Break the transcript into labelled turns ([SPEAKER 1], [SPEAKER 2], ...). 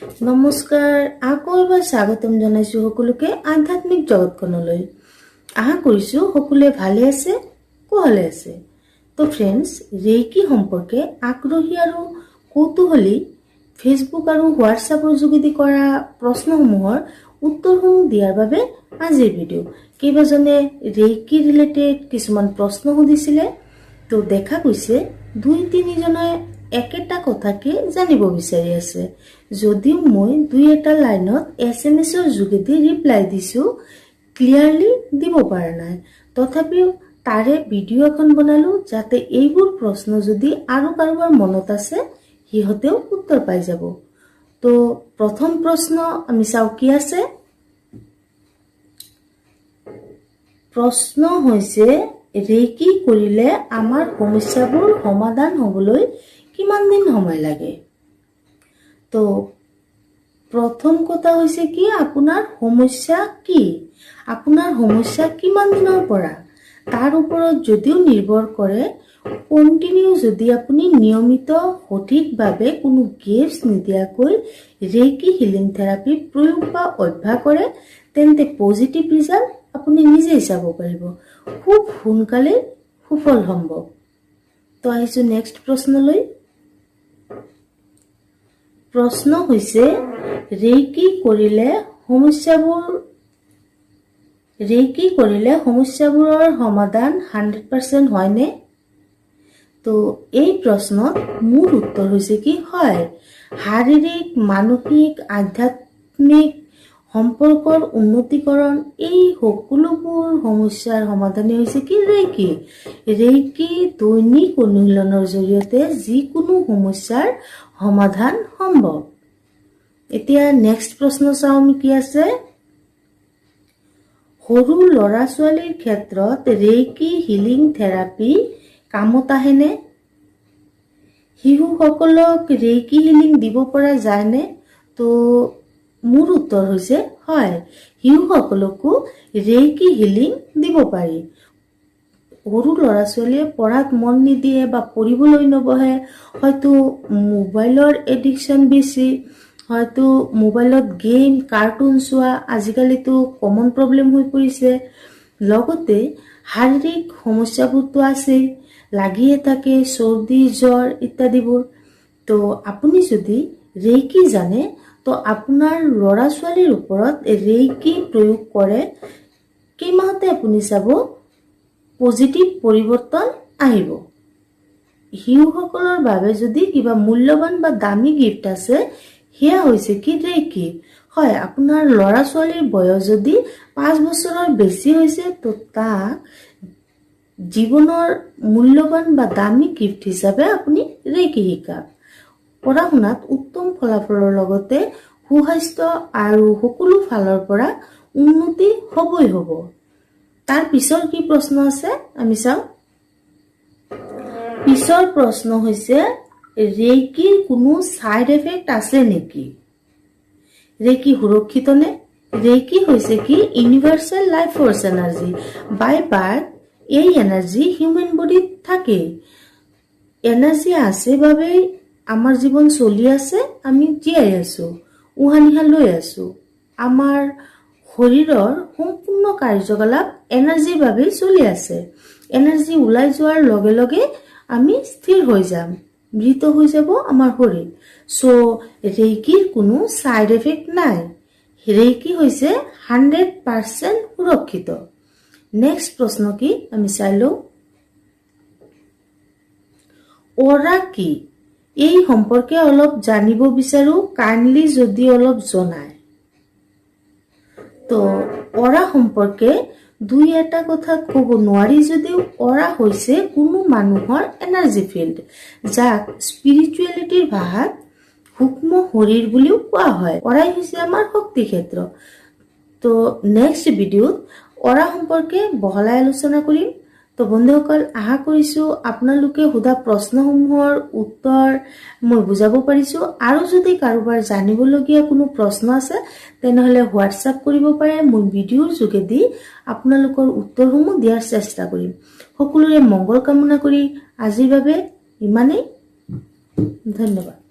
[SPEAKER 1] নমস্কাৰ, আকৌ এবাৰ স্বাগতম জনাইছো সকলোকে আধ্যাত্মিক জগতখনলৈ। আশা কৰিছো সকলোৱে ভালে আছে, কুশলে আছে। তো ফ্ৰেণ্ডছ, ৰেইকি সম্পৰ্কে আগ্ৰহী আৰু কৌতূহলী ফেচবুক আৰু হোৱাটছআপৰ যোগেদি কৰা প্ৰশ্নসমূহৰ উত্তৰসমূহ দিয়াৰ বাবে আজিৰ ভিডিঅ'। কেইবাজনে ৰেইকি ৰিলেটেড কিছুমান প্ৰশ্ন সুধিছিলে। তো দেখা গৈছে 2-3 জনে একেটা কথাকে জানিব বিচাৰি আছে। যদিও মই 2-এটা লাইনত SMS-ৰ যোগেদি ৰিপ্লাই দিছো, ক্লিয়াৰলি দিব পৰা নাই। তথাপিও তাৰে ভিডিঅ' এখন বনালো যাতে এইবোৰ প্ৰশ্ন যদি আৰু কাৰোবাৰ মনত আছে সিহঁতেও উত্তৰ পাই যাব। তো প্ৰথম প্ৰশ্ন আমি চাও কি আছে। প্ৰশ্ন হৈছে, ৰেইকি কৰিলে আমাৰ সমস্যাবোৰ সমাধান হ'বলৈ কিমান দিন সময় লাগে? তো প্ৰথম কথা হৈছে কি, আপোনাৰ সমস্যা কি, আপোনাৰ সমস্যা কিমান দিনৰ পৰা, তাৰ ওপৰত যদিও নিৰ্ভৰ কৰে। কণ্টিনিউ যদি আপুনি নিয়মিত সঠিকভাৱে কোনো গেপছ নিদিয়াকৈ ৰেইকি হিলিং থেৰাপি প্ৰয়োগ বা অভ্যাস কৰে, তেন্তে পজিটিভ ৰিজাল্ট আপুনি নিজেই চাব পাৰিব। খুব সোনকালে সফল সম্ভৱ। তো আহিছো নেক্সট প্ৰশ্নলৈ। প্ৰশ্ন হৈছে, ৰেইকি কৰিলে সমস্যাবোৰৰ সমাধান 100% হয়নে? তো এই প্ৰশ্নত মোৰ উত্তৰ হৈছে কি, হয়। শাৰীৰিক, মানসিক, আধ্যাত্মিক সম্পৰ্কৰ উন্নতিকৰণ, এই সকলোবোৰ সমস্যাৰ সমাধানেই হৈছে কি ৰেইকি। ৰেইকি দৈনিক অনুশীলনৰ জৰিয়তে যিকোনো সমস্যাৰ সমাধান সম্ভৱ। এতিয়া নেক্সট প্ৰশ্ন চাওঁ আমি কি আছে। সৰু ল'ৰা ছোৱালীৰ ক্ষেত্ৰত ৰেইকি হিলিং থেৰাপি কামত আহেনে? শিশুসকলক ৰেইকি হিলিং দিব পৰা যায়নে? তো মোৰ উত্তৰ হৈছে হয়, শিশুসকলকো ৰেইকি হিলিং দিব পাৰি। সৰু ল'ৰা ছোৱালীয়ে পঢ়াত মন নিদিয়ে বা পঢ়িবলৈ নবহে, হয়তো মোবাইলৰ এডিকশ্যন বেছি, হয়তো মোবাইলত গেম, কাৰ্টুন চোৱা আজিকালিতো কমন প্ৰব্লেম হৈ পৰিছে। লগতে শাৰীৰিক সমস্যাবোৰতো আছেই, লাগিয়ে থাকে, চৰ্দি, জ্বৰ ইত্যাদিবোৰ। তো আপুনি যদি ৰেইকি জানে, তো আপোনাৰ ল'ৰা ছোৱালীৰ ওপৰত ৰেইকি প্ৰয়োগ কৰে, কেইমাহতে আপুনি চাব পজিটিভ পৰিৱৰ্তন আহিব। শিশুসকলৰ বাবে যদি কিবা মূল্যৱান বা দামী গিফ্ট আছে, সেয়া হৈছে কি ৰেইকি। হয়, আপোনাৰ ল'ৰা ছোৱালীৰ বয়স যদি 5 বছৰৰ বেছি হৈছে, তো তাক জীৱনৰ মূল্যৱান বা দামী গিফ্ট হিচাপে আপুনি ৰেইকি শিকাওক। পঢ়া শুনাত উত্তম ফলাফলৰ লগতে সুস্বাস্থ্য আৰু সকলো ফালৰ পৰা উন্নতি হ'বই হ'ব। তাৰ পিছৰ কি প্ৰশ্ন আছে আমি চাওঁ। পিছৰ প্ৰশ্ন হৈছে, ৰেইকিৰ কোনো ছাইড এফেক্ট আছে নেকি? ৰেইকি সুৰক্ষিত নে? ৰেইকি হৈছে কি ইউনিভাৰ্চেল লাইফ ফৰ্চ এনাৰ্জি। বাই বাৰ্থ এই এনাৰ্জি হিউমেন বডিত থাকে। এনাৰ্জি আছে বাবেই আমাৰ জীৱন চলি আছে, আমি জীয়াই আছো, উশাহ নিশাহ লৈ আছো। আমাৰ শৰীৰৰ সম্পূৰ্ণ কাৰ্যকলাপ এনাৰ্জিৰ বাবেই চলি আছে। এনাৰ্জি ওলাই যোৱাৰ লগে লগে আমি স্থিৰ হৈ যাম, মৃত হৈ যাব আমাৰ শৰীৰ। চ' ৰেইকিৰ কোনো ছাইড এফেক্ট নাই। ৰেইকি হৈছে 100% সুৰক্ষিত। নেক্সট প্ৰশ্ন কি আমি চাই লওঁ। অৰা কি? এই সম্পৰ্কে অলপ জানিব বিচাৰো, কাইণ্ডলি যদি অলপ জনায়। তো অৰা সম্পৰ্কে 2-এটা কথাত ক'ব নোৱাৰি যদিও, অৰা হৈছে কোনো মানুহৰ এনাৰ্জি ফিল্ড, যাক স্পিৰিচুৱেলিটিৰ ভাষাত সূক্ষ্ম শৰীৰ বুলিও কোৱা হয়। অৰাই হৈছে আমাৰ শক্তি ক্ষেত্ৰ। তো নেক্সট ভিডিঅ'ত অৰা সম্পৰ্কে বহলাই আলোচনা কৰিম। তো বন্ধুসকল, আশা কৰিছো আপোনালোকে সোধা প্ৰশ্নসমূহৰ উত্তৰ মই বুজাব পাৰিছো। আৰু যদি কাৰোবাৰ জানিবলগীয়া কোনো প্ৰশ্ন আছে, তেনেহ'লে হোৱাটছআপ কৰিব পাৰে। মই ভিডিঅ'ৰ যোগেদি আপোনালোকৰ উত্তৰসমূহ দিয়াৰ চেষ্টা কৰিম। সকলোৰে মংগল কামনা কৰি আজিৰ বাবে ইমানেই। ধন্যবাদ।